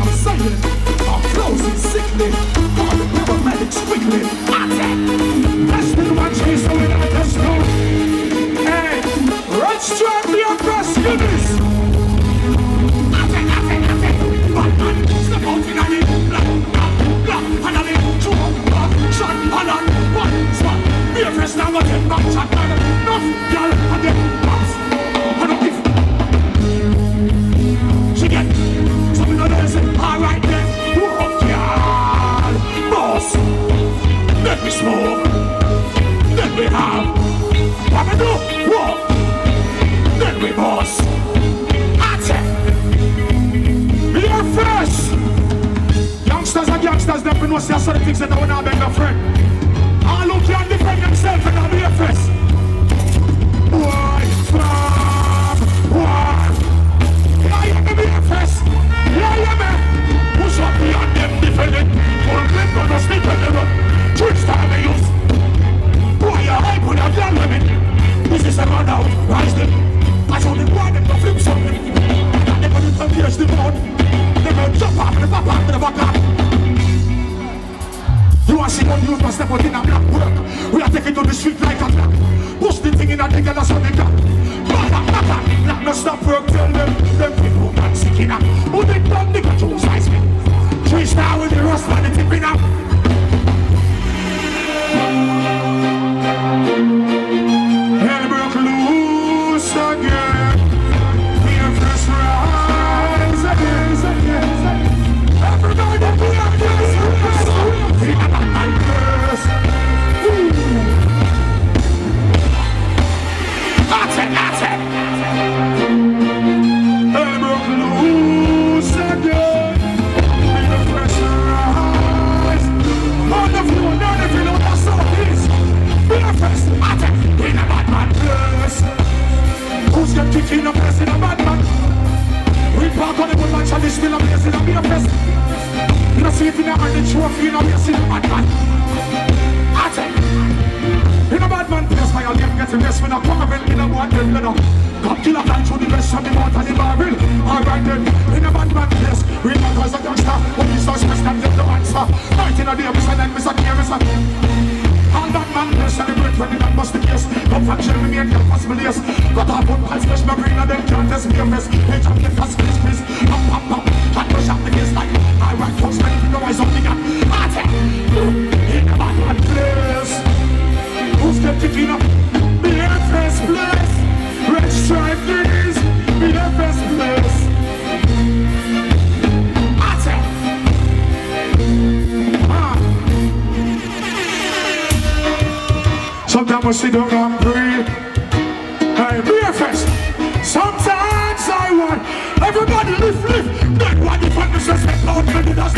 I'm saying. Our clothes is sickly. All the paramedics quickly. That's the one chase away at the snow. Hey, let's try the oppress, give this. Batman, step out in a little black, and a little two, shot, and one spot. Be a fresh now again, back shot, and enough, girl, and then bounce. And a gift. She get something on her say, alright then, whoa, girl, boss. Let me smoke, let me have, what I do, whoa, let me boss. First, youngsters and youngsters, they know see some things that I want to beg a friend. All who can defend themselves and I'll be a first. Why, fuck, why? Yeah, you be a first. Yeah, you be. Push up beyond them defending. Full clip on the stick on the road. Twitch time they use. Boy, you hype with a young women. This is a run out, rise them. I told them why them to flip something. And they put it on pierce the board. Jump up and pop up and back up. You want to see one youth must step out in a black work. We are taking to the street like a clock. Push the thing in a nigga that's on the gun. Black no stop work, tell them people man sick enough. Who they done nigga to size me? 3-star with the rust man the tipping up. Hell broke loose again. Fear first rise again. Everybody be a first. That's it. Hey, broke loose again. Be the first rise. On the floor, down if you know that's how it is. Be the first. That's it. Be the bad man first. Who's got kicked in the place in a bad man? We park on the good match and they still a place in a beer fest. You don't see it in the hand, the trophy in a place in a bad man. That's it. In a bad man place, my all getting rest when I come up in a boat them leather. Come kill a fly through the rest of the mouth and the barrel. Alright then, in a bad man place, real man cause a gangster. When you start stressed and get the answer. Right in a day, Mr. Then, Mr. K, Mr. All that man will celebrate when the gun bust the case. Come function with me and get possible yes. Got off one pants, fresh my brain and them can't test me a mess. Hey, jump get fast, please. Pop. Can't push up the case like alright, folks, man, if you know I something got. That's it. In a bad man place. Who's kept it in up? Be the first place. Red stripe things. Be the first place. That's it. Sometimes I sit down and pray. Hey, be a first. Sometimes I want everybody lift. Then what if I disrespect out to the dust?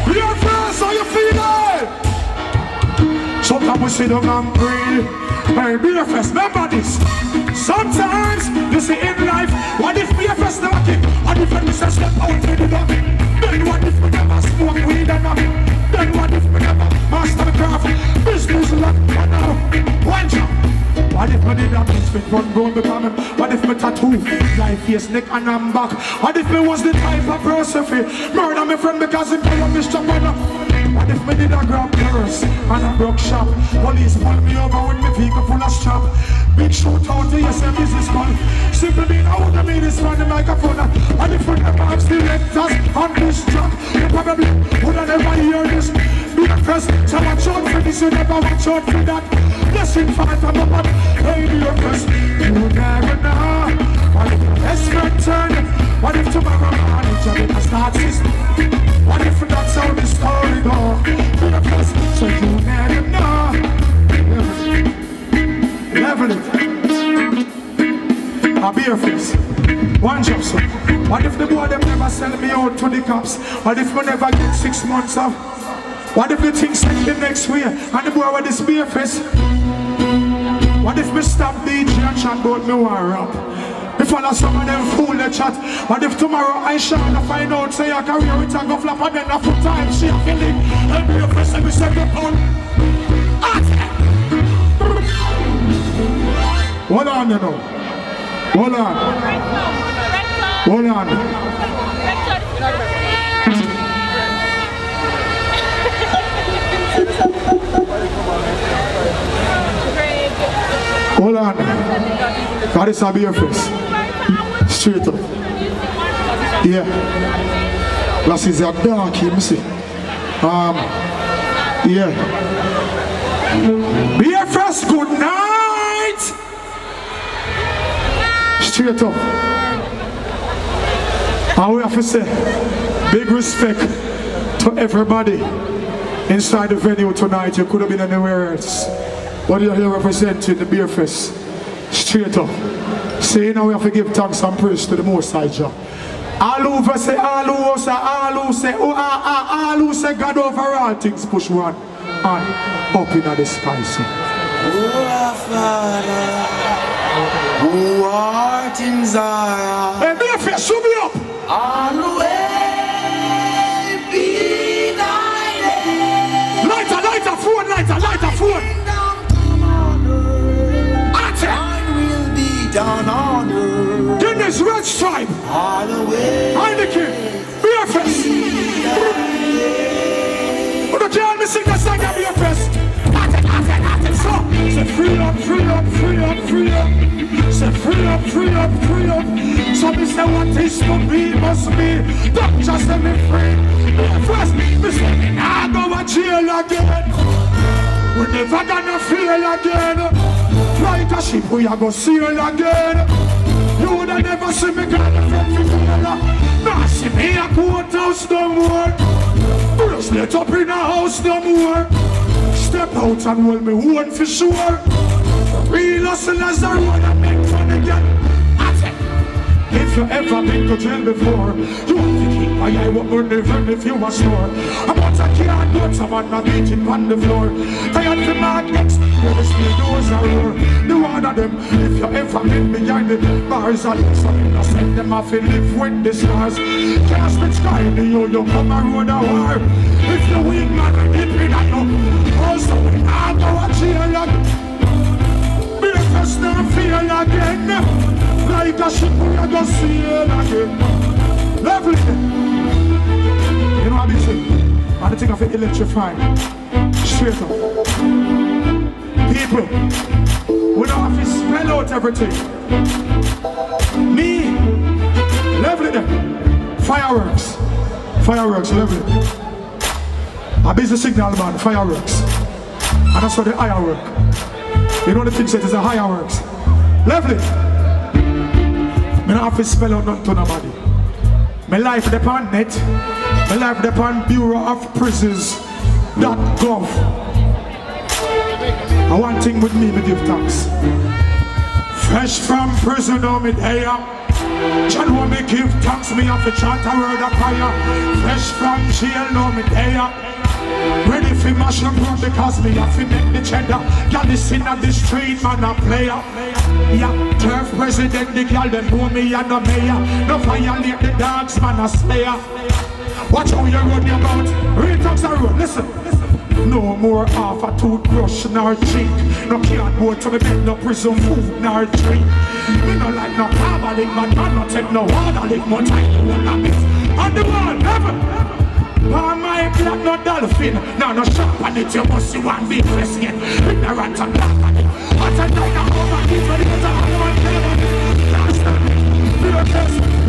Be a first, how you feeling? Sometimes we sit down and pray. Hey, be a first, remember this. Sometimes you see in life, what if be a first never kick? What if I disrespect out to the dust? Then what if we never smoke weed and nothing? Then what if we never master the craft? Business luck, but now, one job. What if I did that bitch fit run round the comment? What if my tattoo, my face, neck and I'm back? What if me was the type of person fi murder my friend because him tell me stop on up? What if me did a grab purse and a broke shop? Police pull me over with me vehicle full of strap. Big shootout to yes, a businessman. Simply being out of me this man the microphone. And if we never have selectors on this track, you probably would have never hear this. Be the first, so watch out for this, you never watch out for that. Blessing for it, I'm up. Hey, be your first, you never know. What if your best friend turn it? What if tomorrow morning Jamaica starts this? What if that's how the story goes? Be the first, so you never know. Level it. I'll be your face. One job, sir. What if the boy them never sell me out to the cops? What if we never get 6 months off? What if the thing send the next way and the boy with the spear face? What if me stop DJ and chat about me war rap? If all some of them fool the chat. What if tomorrow I shall find out say your career with a go flap and then a full time she a feeling and be a face and we send the pound. Hold on, you know. Hold on. Hold on. Hold on. God is a beer face. Straight up. Yeah. Glasses are dark, you see. Yeah. Beer face, good night. Straight up. And we have to say big respect to everybody inside the venue tonight. You could have been anywhere else, but you're here representing the Beer Fest. Straight up. See, now we have to give thanks and praise to the Most High Jah. All who say, all who say, all who say, all who say God over all things, push one and up in the sky. So. Oh, Father, who art in Zion. Hey, Beer Fest, show me up. On the way be thy name. Lighter, phone, lighter, phone. Thine will be done on earth. Goodness, red stripe. All the way. Heineken, Beer Fest. But the girl me sing that song at Beer Fest. So, say free up. Say free up. So me say what is to be must be. Don't just let me free. First, me say me nah go to jail again. We never gonna feel again. Like a ship we a go sail again. You woulda never see me gonna from Victoria. Nah see me a courthouse no more. Bracelet up in a house no more. Step out and hold me one for sure. Real hustlers are one that make fun again. If you ever been to jail before, you have to keep my eye open even if you are sore. About a can't go to man not beating on the floor. Tired the magnets, where the steel doors are roar. The one of them, if you ever been behind the bars and something, I send them off and live with the stars. Can't switch sky, you come and run a war. If you weak man, keep it at you. Also, we can't go to jail again. Be a first not feel again. Like a ship we are gonna sail again. Lovely. You know what I'm saying? And the thing of it electrifying. Straight up. People, we don't have to spell out everything. Me, lovely them. Fireworks, lovely. A busy signal man, fireworks. And that's how the higher work. You know the thing said is a higher works. Lovely. I don't have to spell out nothing to nobody. My life depend net. My life depend Bureau of Prisons.gov. And one thing with me give thanks. Fresh from prison on me day up. John want me give thanks, me have to chant a word of fire. Fresh from jail no me day up. Ready for mash up run because me have to make the cheddar. Y'all listen on the street man a player. Yeah, turf president, the girl them know me and the mayor. No violate the dogs man a slayer. Watch how you run your mouth. Real talks are run, listen. No more half a toothbrush nor drink. No can't go to me bed, no prison food nor drink. Me no like no carbolic, man no take no water, lick more time to one of it. On the wall, never. On my black no dolphin. Now no sharp on it, you must see one big face yet. Ignorant and black on it. What's a night of over it, but it's a one never. Last time,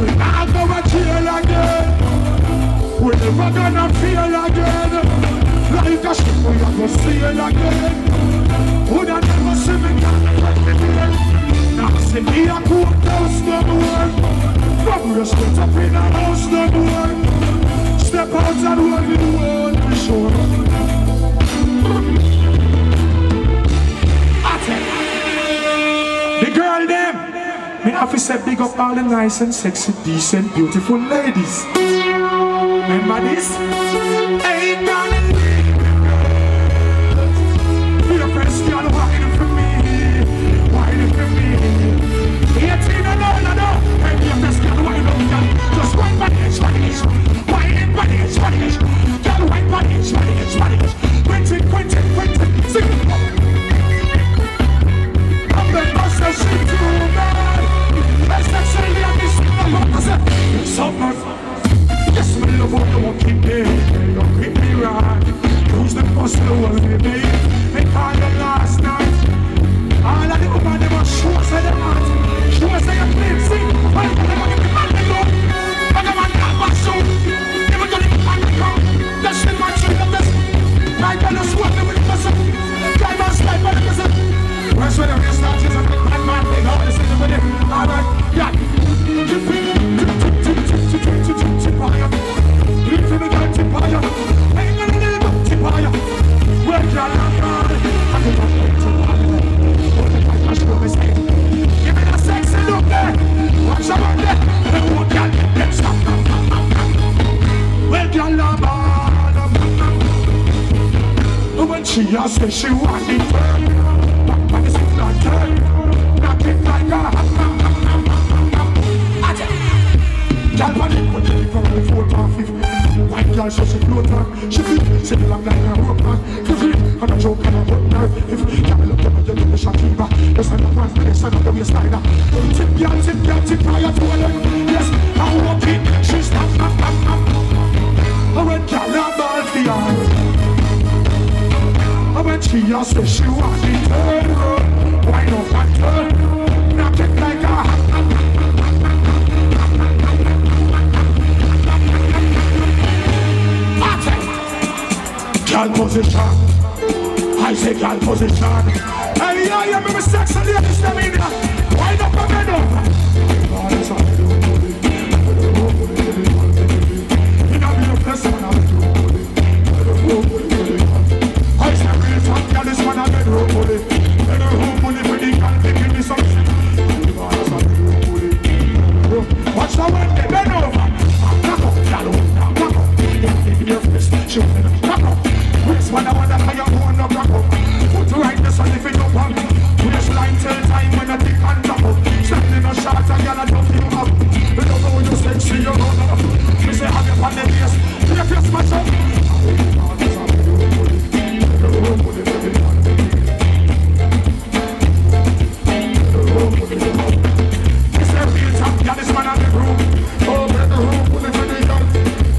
we not go to jail again. We never gonna feel again. Like a ship we are gonna sail again. Would I never see me again? Now see me a courthouse no more. From respect up in a house no more. Step out and hold the world for sure. The girl them, me have to say big up all the nice and sexy, decent, beautiful ladies. Remember this? Ain't gonna leave me, girl. Your friends still whining for me, whining for me. 18 and all, no. And your friends still whining for me. Just one by each. Whining by each. Girl, whine by each. Quentin, sing it. I'm the master, she too bad. Let's not say the she has said she want it. But it's not turn. Knock it like a girl panic, but they from the 4th or 5th. White girl, she float on. She feel, say long like a rope man. And a joke and a button her. If you can't look at you, the shopkeeper. The son of one, the son of the waistline. Tip, tip, fire to her. Yes, I'm walking, she stop. I went carry a ball for her. I went she has said she want it. Turn, why not that turn? Knock it like a girl position, I say girl position. Hey, yeah, you remember sex and ladies, them in there. Wind up and bend over. You know me the best man I do. I say real talk, girl, this man a bedroom bully. Bedroom bully for the girl, they give me some shit. Watch the way they bend over. Knock up, girl, knock up. Give me your fist, shoot me, knock up. Waste one, I wonder how you're going to crack up. Put right this one if it don't want. Waistline till time when I think and drop up. Standing a shot and y'all don't you up. You don't know you sexy, you don't know. You say have your pan and yes. You have your smash up. You say real top, yeah, this man on the room. Oh, the room, put it in the gun.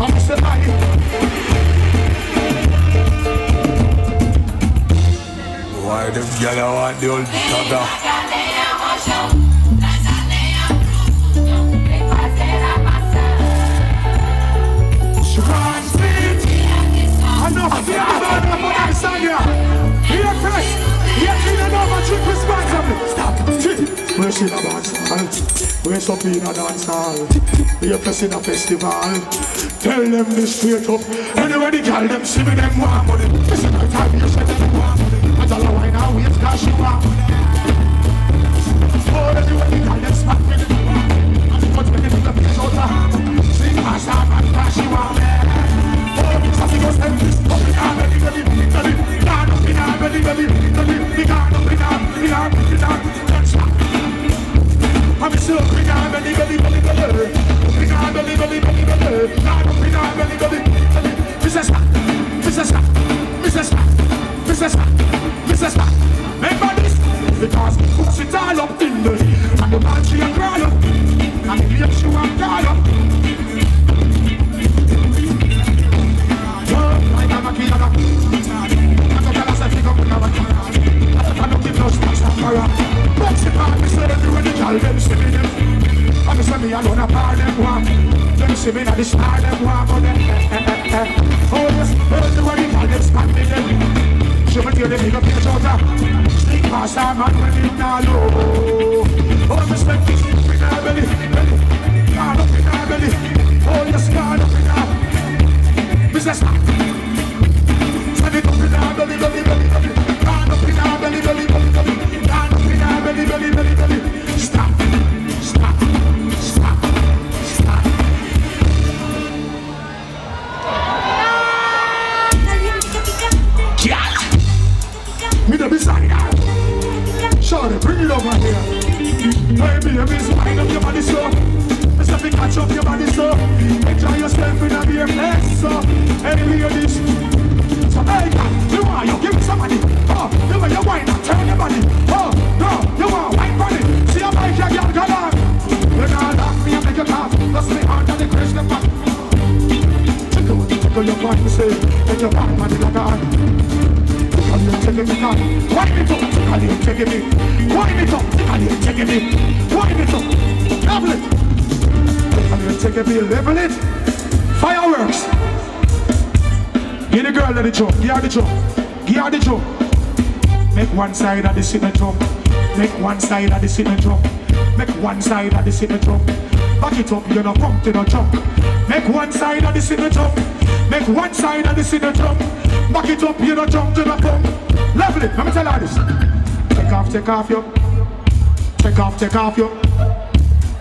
I'm say hi. Why them gyal want the old dagger? She can't sit. Enough fear about her for that song here. Here fresh. Here clean over cheap responsibly. Stop. Where's she in a dance hall? Where's up in a dance hall? Here fresh in a festival. Tell them this straight up. Anyway the girl them see me them want money. Listen to time you say them want money. I tell her why now wait cause she want money. Oh, anyway the girl them smack me. And she put me in the place out her. Sing past her man cause she want me. Oh, so she goes them this. Up in her belly, belly, belly. Down up in her belly, belly, belly. Down up in her, don't stop. I'm still up in her belly, belly, belly, belly. Up in her belly, belly, belly, belly. Down up in her belly, belly, belly. Mrs. Stop, Mrs. Stop, Mrs. Stop, Mrs. Stop, Mrs. Stop. Remember this? Because puts it all up in the and the man she a crawl up. And the lip she a crawl up. I got a kid on a I got a set up in a I don't give no stars on my rock. Box it on me, say everywhere the girl them see me them. And me say me alone a par them one. Them see me na the star them one. But them oh yes, everywhere the girl them span me them. She me tell them big up your shoulder. Sneak past her man when you not low. Oh me spend this in her belly, belly. Gone up in her belly. Oh yes, gone up in her. Mrs. Stop. Send it up in her belly, belly, belly, belly. Gone up in her belly, belly, belly, belly. Gone up in her belly, belly, belly, belly. Stop, stop, stop, stop. Yeah. Me the beside her. Shorty, bring it over here. Hey, baby, it's wind up your body so. Mr. Big catch up your body so. Enjoy yourself in a beer place so. Anyway, this. So, hey, God, you want you give me some money. Oh, you want your wine and turn your body. Oh, no, you want wine money. See a bike, you got go on. You not laugh me and make you laugh. Lost me under the Christian man. Tickle your body, say. Make your body money like that. Tickle you, taking me down. Wind it up, tickle you, taking me. Wind it up, tickle you, taking me. Wind it up, level it. Tickle you, taking me, level it. Fireworks. Give the girl the jump, give her the jump, give her the jump. Make one side of the sitting jump, make one side of the sitting jump, make one side of the sitting jump. Back it up, you know, pump to the jump. Make one side of the sitting jump, make one side of the sitting jump. Back it up, you know, jump to the pump. Level it, let me tell her this. Take off, yo. Take off, yo.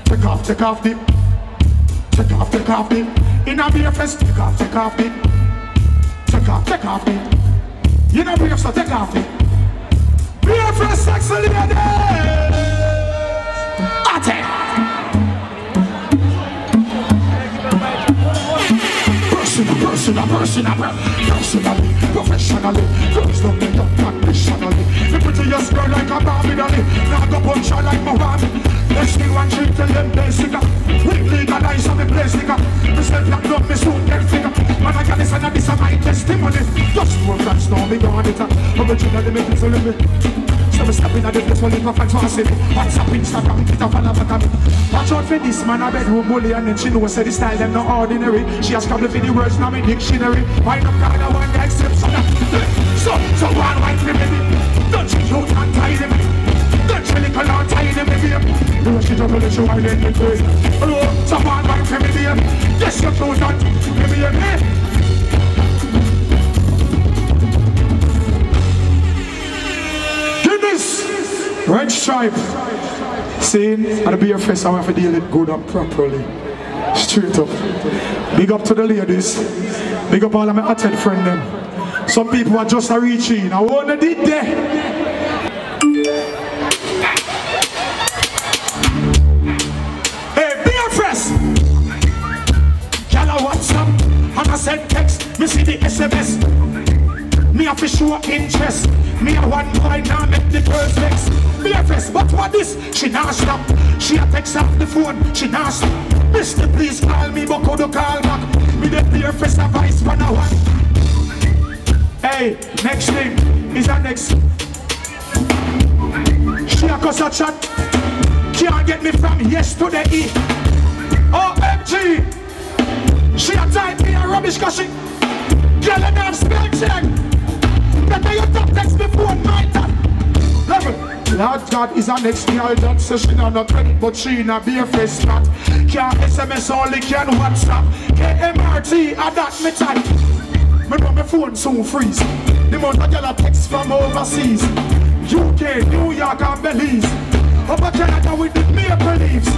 Take off, dip. Take off, dip. In a beer fest, take off, dip. Take off, dip. You know brief, so take off it. Be a fresh sexy lady. Ate. Personally, professionally, girls love me unconditionally. Me pretty yes girl like a Barbie dolly. Now go punch her like Mohammed. Let's me one trick till them basic. We legalize on the place nigga. Me say black love me soon get figure. Man I got this and this is my testimony. Just work and snow me gone it. I'm a junior they make it feel me. So me stepping at the place when my fans want to see me. WhatsApp, Instagram, Twitter, follow back at me. Watch out for this man a bedroom bully and then she knows say the style them not ordinary. She has scrambled for the words now my dictionary. Why not call her one guy exception? So one white me baby. Don't you cute and tidy me. Don't you little and tidy me baby. The way she juggle it, she wine in the face. So one white me baby. Yes you cute and baby. Red stripe. Saying at the beer fest I have to deal it good and properly. Straight up. Big up to the ladies. Big up all of my attend friend them. Some people are just a reaching. I wanna did there. Hey, beer fest. Y'all WhatsApp and I send text. Me see the SMS. Me have to show interest. Me a one boy now make the girls vex. Me a fresh, but what this? She not stop. She a text off the phone. She not stop. Mister, please call me, but could you call back? Me the beer fresh advice for now one. Hey, next thing is a next. She a cause a chat. Can't get me from yesterday. OMG. She a type me a rubbish cause she. Girl and I'm spell check. Better you top text before my time. Level. Lord God is an ex-girl that says she not credit, but she not be a face spot. Can't SMS only, can WhatsApp. KMRT, I that me type. Me know my phone soon freeze. The amount of girl text from overseas. UK, New York and Belize. Over Canada with the maple leaves.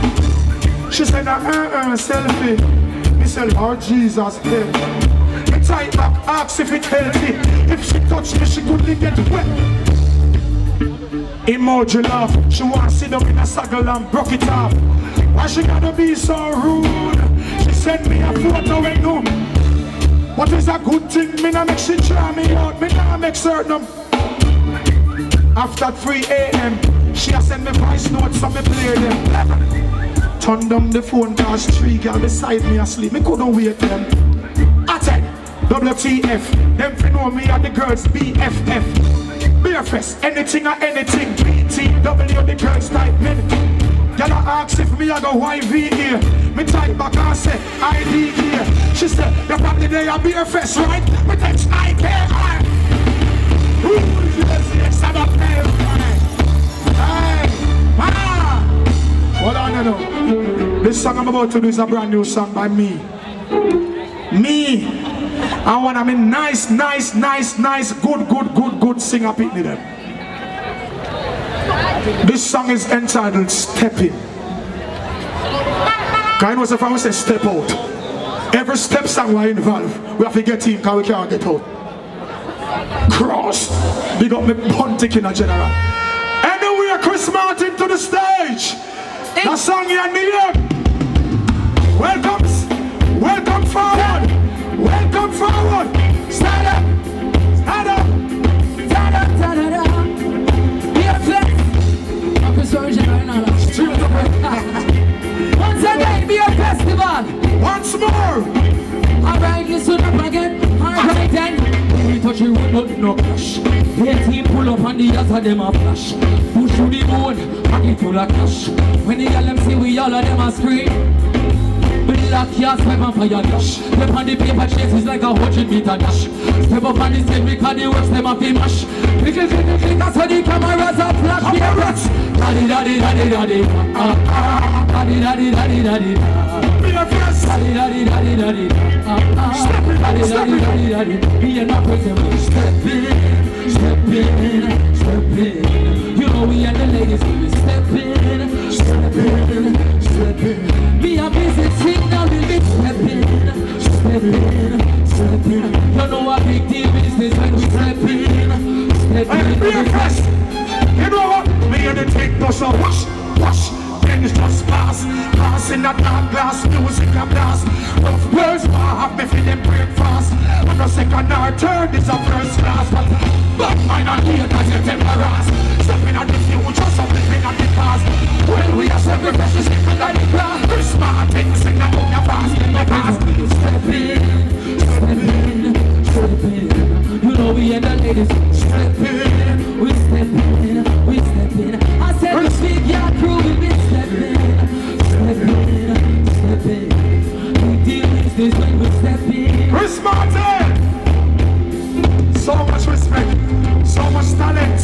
She said selfie. Me say, Lord Jesus, help. Tight back, ask if it's healthy. If she touch me, she couldn't get wet. Emoji laugh. She want to sit down in a saddle and broke it off. Why she gotta be so rude? She sent me a photo and no. What is a good thing? Me not make she try me out. Me not make certain. After 3 a.m. she has sent me voice notes so me play them. Turn down the phone cause 3 girls beside me asleep. Me couldn't wait them. Attack. WTF, them fi know me and the girls BFF. BFS, anything or anything. BTW, the girls type me. Y'all ask if me I go YV here. Me type back and say ID here. She said, you're probably there at BFS, right? Me text IKI. Who is this? Stand up there. Hey, hold on, you know. This song I'm about to do is a brand new song by me. I want to be nice, good singer pitney them. This song is entitled Stepping. Kind of if I say step out. Every step song we involve, we have to get in because we can't get out. Cross. Big up me Pontic in a general. Anyway, Chris Martin to the stage. That song you need. Welcome forward. Welcome forward. Stand up. Stand up. Stand up. Stand up. Be a flex. Once again, be a festival. Once more. Alright, listen up again. Alright then. We touch you with no clash. The team pull up on the other them a flash. Push through the moon, and it full of cash. When the girl them see we all of them a scream. Black gas, swipe and fire dash. Step on the paper chase is like a 100-meter dash. Step up on the stage because the works them a fi mash. Click, that's how the cameras are flash. Be a rush. Daddy. Daddy. Be a first. Daddy. Daddy. Be a operator. Step in. You know we and the ladies will step in. Be a busy signal, we be stepping. You know a big deal business when we step in. so wash, wash. Then it's just pass, pass in that dark glass, music a blast. Rough words, I have me feeling breakfast. On the second or third, it's a first class. But mine are here, that's it, embarrass. Stepping at the future, something at the past. Well, we are separate, precious, stepping at the glass. We're smart, things, sing that on your fast, in the past. Step in, step in, step in. You know we and the ladies, step in. We step in, we step in. I said we speak your crew, we step in, step in, step in. We deal with this when we step in. Chris Martin! So much respect, so much talent.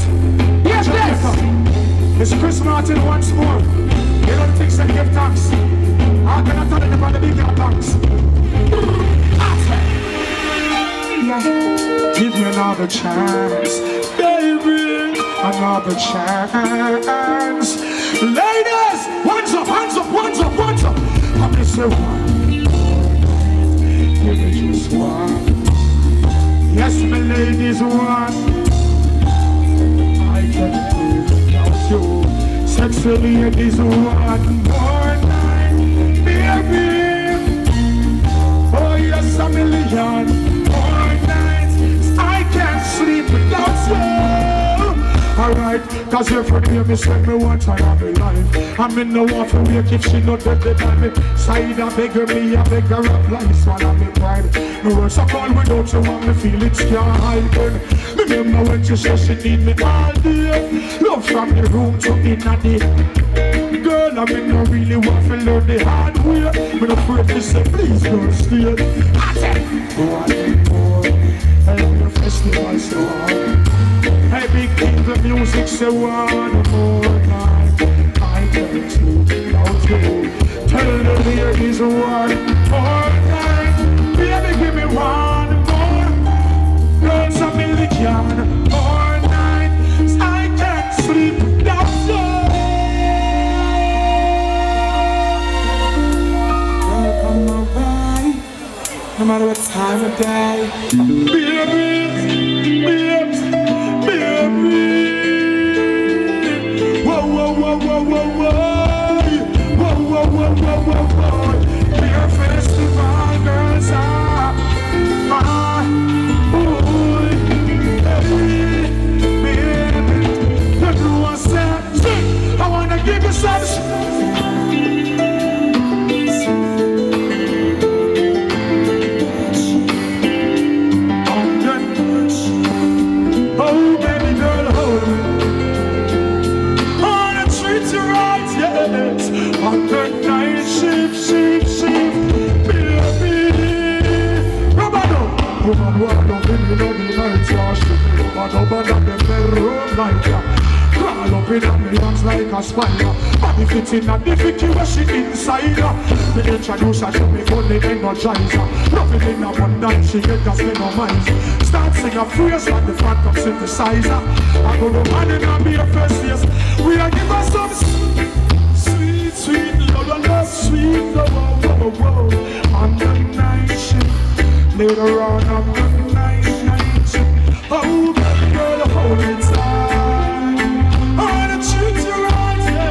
Yes, yes! It's Chris Martin once more. You don't think so, give thanks. I'm gonna tell them about the big thanks. Yeah. Give me another chance, baby. Another chance. Ladies, hands up, hands up, hands up, hands up. I'm gonna say one. Give me just one. Yes, my ladies, one. I can't live without you. Sexy ladies, one more night, baby. Oh yes, a million more nights. I can't sleep without you. Alright, cause you're for me, said me one time of my life. I'm in the water wake if she not dead by me side. I beg her, me, I beg her up like swallow me pride. No words I call without you, want me feelings can't hide. Remember when she said she need me all day. Love from the room to in a day. Girl, I mean, I really want to learn the hard way. But I'm afraid to say, please don't stay. I said, one more, and your festival so hard. Hey, big king, the music say one more time. I can't sleep without you. Tell them here is one more time. Baby, give me one more. Girls, a million more nights. I can't sleep without you. Girl, come alright, no matter what time of day. Baby, baby. Whoa, whoa, whoa, whoa, whoa, whoa. Whoa, whoa, whoa, whoa, whoa, whoa. Beer festival girls are baby. Everyone said, I wanna give you some. On the night shift, baby. Robado, woman, walk up in the night, trash. Robado, up in the room like that. Crawl up in the arms like a spider. Body fitting and difficult where she inside. The introduce her to me, only energizer. Loving in a one night, she get us in her mind. Start sing a phrase like the phantom synthesizer. I go to man in a beer first, yes. We are give us some sweet love, sweet love, whoa, whoa, whoa. On the night shift, later on the night shift. Oh, baby girl, hold it tight. I wanna treat you right, yeah.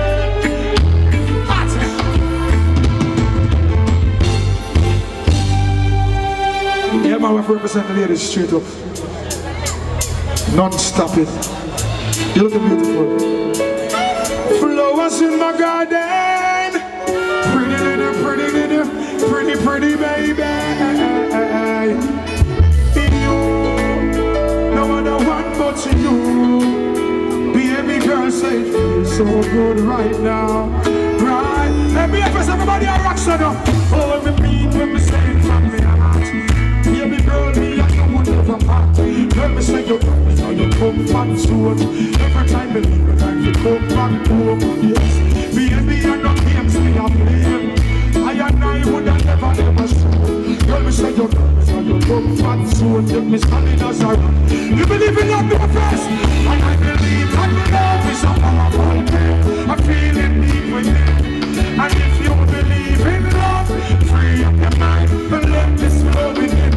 Yeah, man, we have to represent the ladies straight up. Non-stop it. You look beautiful. Flowers in my garden, pretty baby. You, no other one but you. Baby girl, say it feels so good right now, right? Let me first everybody a rock star now. Oh, me mean when me say it from me heart. Baby girl, me and you would never part. Let me say you now you come back soon. Every time me leave, you time you come back home. Yes, baby, I don't games me a play. I and I would have never show. Girl, me say you now you come back soon. Take me standing as a run. You believe in love, no first, and I believe that the love is a powerful thing. I'm feeling deep within, and if you believe in love, free up your mind and let this flow within.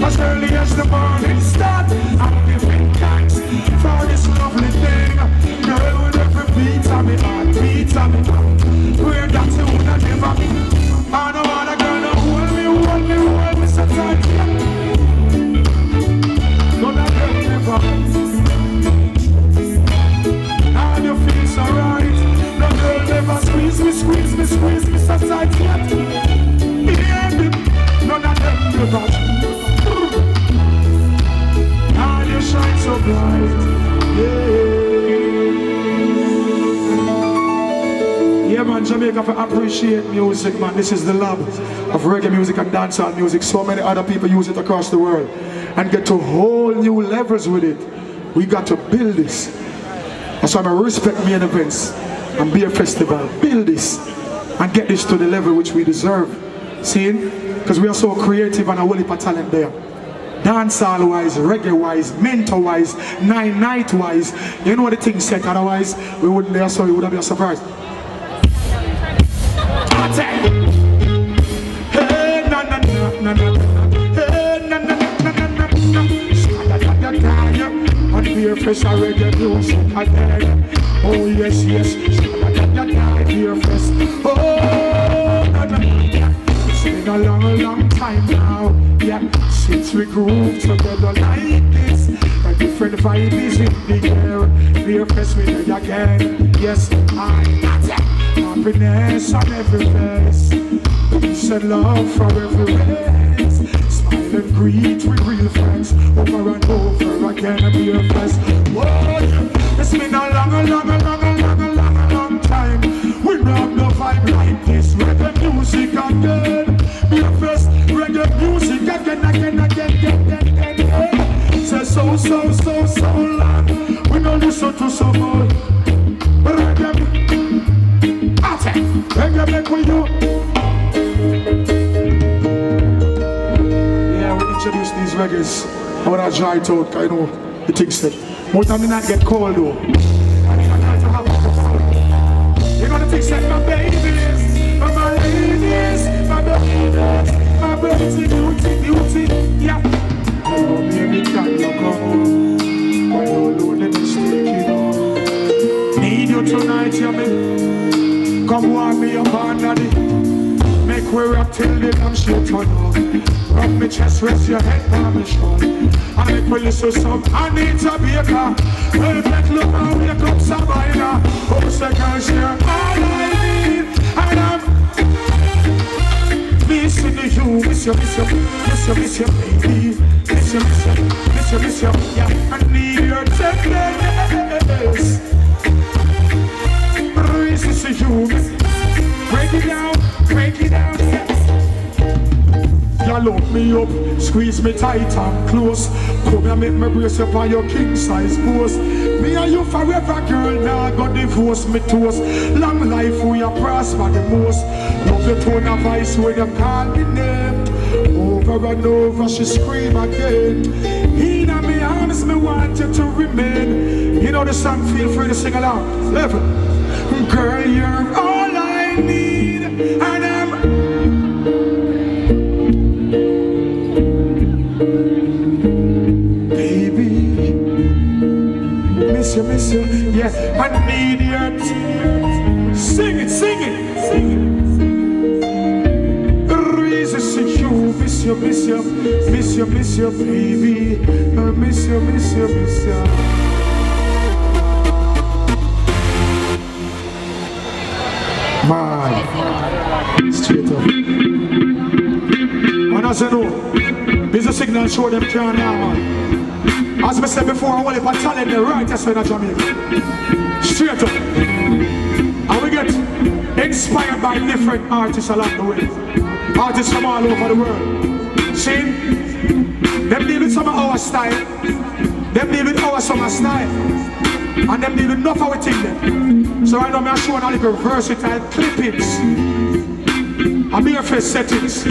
As early as the morning start, I'm giving thanks for this lovely thing. Girl, with every beat of my heart. got to appreciate music, man. This is the love of reggae music and dancehall music. So many other people use it across the world and get to whole new levels with it. We got to build this. That's why I respect main events and beer festival. Build this and get this to the level which we deserve. See? Because we are so creative and a whole heap of talent there. Dancehall wise, reggae wise, mentor wise, night wise. You know the thing set, otherwise we wouldn't be so it would have been a surprise. Hey, na na na na na. Hey, na na na na na na. And beer fresh reggae music again. Oh yes, yes. Beer fresh. Oh, na na. It's been a long time now. Yeah, since we grew together like this. A different vibe is in the air. Beer fresh with you again. Yes, I got it. Happiness on every face. Peace and love for every race. Smile and greet with real friends. Over and over again a beer fest. Whoa, it's been a long time. We love the vibe like this. Reggae music again. Beer fest, reggae music again. Say so long. We don't listen to some more. Reggae make with you. Yeah, we introduce these reggaes. I want to dry talk, I know the things that. Most time they not get cold though. You know the things that my babies, my ladies, my babies, my beauty, yeah. Oh baby, can you come home? When you're alone in the mistake, you know. Need you tonight, yeah, me. Come warm me up under the. Make we rock till the damn shit turn off. Rub me chest, rest your head on my shoulder. And make we listen some Anita Baker. Well, make look how wake up Sabina. Oh, second share all I need. And I'm missing you, miss you, baby. Miss you, yeah. I need your tenderness. Resist you, break it down, yes. You lock me up, squeeze me tight and close. Come and make me brace up on your king size post. Me and you forever, girl, now got divorce me toast. Long life we are prosper the most. Love your tone of voice when you call me name. Over and over she scream again. In my arms me want you to remain. You know the song, feel free to sing along. Level. Girl, you're all I need, and I'm baby, miss you, yeah, I need your tears. Sing it. Resist you, miss you, baby, miss you. Man, straight up. And as you know, there's a signal show them turn now, man. As I said before, I want to talent the righteous in Jamaica. Straight up. And we get inspired by different artists along the way. Artists from all over the world. See? Them deal with some of our style. Them deal with our summer style. And them deal with enough of our thing then. So right now I'm showing all the versatile clippings and beer face settings.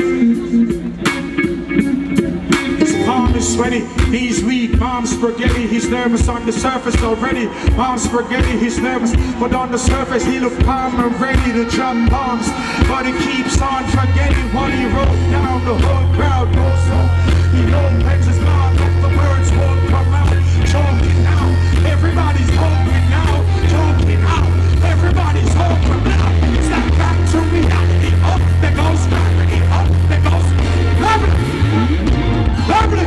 His palm is sweaty, he's weak, mom's spaghetti, he's nervous on the surface already. Mom's spaghetti, he's nervous, but on the surface he look calm and ready to drop bombs. But he keeps on forgetting what he wrote down. The whole crowd goes on. He opens his mouth, but the words won't come out. Choking now, everybody's hoping now. Choking out, everybody's hoping now. Step back to reality. Up there goes gravity. Up there goes gravity. Gravity.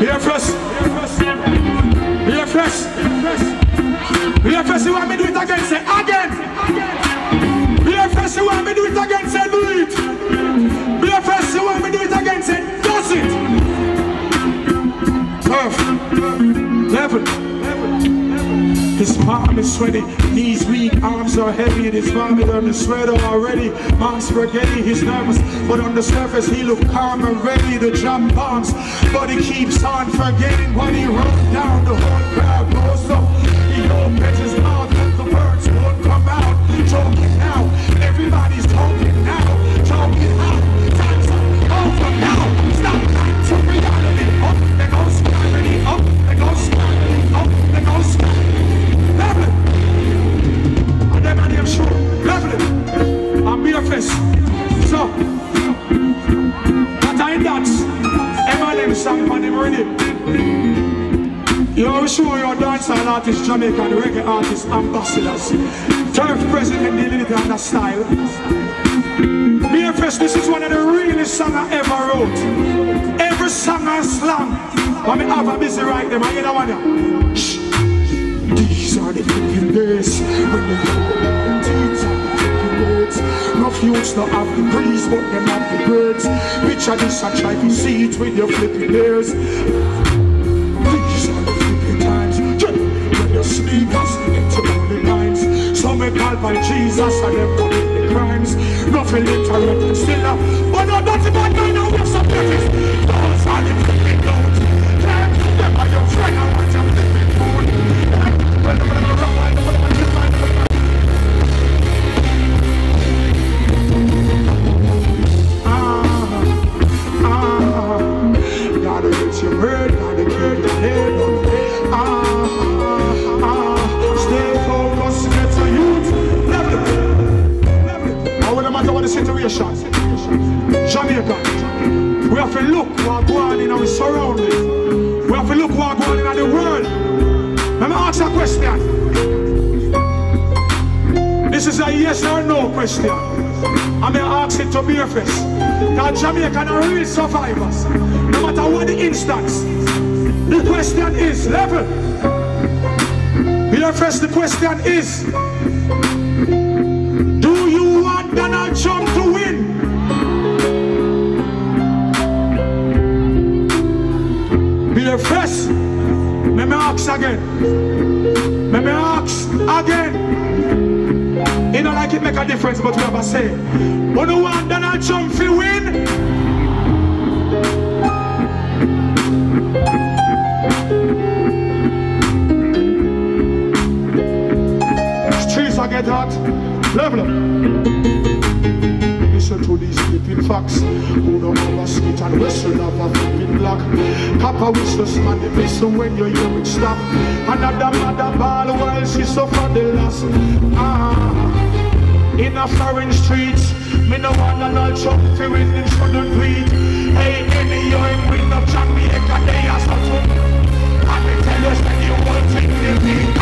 Here first. You want me to do it again? Say again. Here first. You want me to do it again? Say do it. Here first. You want me to do it again? Say does it. Perfect. Level. His palm is sweaty, knees weak, arms are heavy, and his vomit on the sweater already. Mom's spaghetti, he's nervous, but on the surface he look calm and ready to drop bombs. But he keeps on forgetting what he wrote down. The whole crowd goes up. He opens his mouth, but the words won't come out. Talking now, everybody's talking now. Talking out, time's up, over now. Stop back to reality. Up, they go scary, up, they go scary, up, they go scary. Level it. And them and them show. Level it. I'm BFS. So, that I dance. Eminem sang on him ready. You always show your dancehall artists, Jamaican reggae artists, ambassadors. Turf president dealing it on that style. BFS, this is one of the realest songs I ever wrote. Every song I slang. But me have a busy write them, I hear that one. Shh. These are the flipping days when the teens are the flipping words. Rough youths don't have the breeze, but them have the birds. Picture this and try to see it with your flipping ears. These are the flipping times when your sneakers into only lines. Some may call by Jesus and them commit the crimes. Nothing literate and still up, but not that's about my now what's up with this. Those are the flipping notes. Them are your friend, I want your flipping food. Gotta get your word, gotta get your head on. Stay focused, get to youth. Level it. Now no matter what the situation, Jamaica, we have to look what going on in our surroundings. We have to look what going on in the world. Let me ask a question. This is a yes or no question. I'm going to ask it to BFS. Because Jamaican are real survivors. No matter what the instance. The question is, level. BFS, the question is, do you want Donald Trump to win? BFS, let me ask again. Let me ask again. You know, like it make a difference, but we have a say. But do you want Donald Trump to win? Streets are get hot. Level up. Listen to these flipping facts. Who don't have a sweet and whistle of a flipping block. Papa whistles man, they whistle when you hear it stop. Another mother ball while she suffer the loss. In a foreign streets, me no want Donald Trump to win and shouldn't bleed. Hey, any you're in win of Jamaica, they are something. I can tell you that you won't take the beat.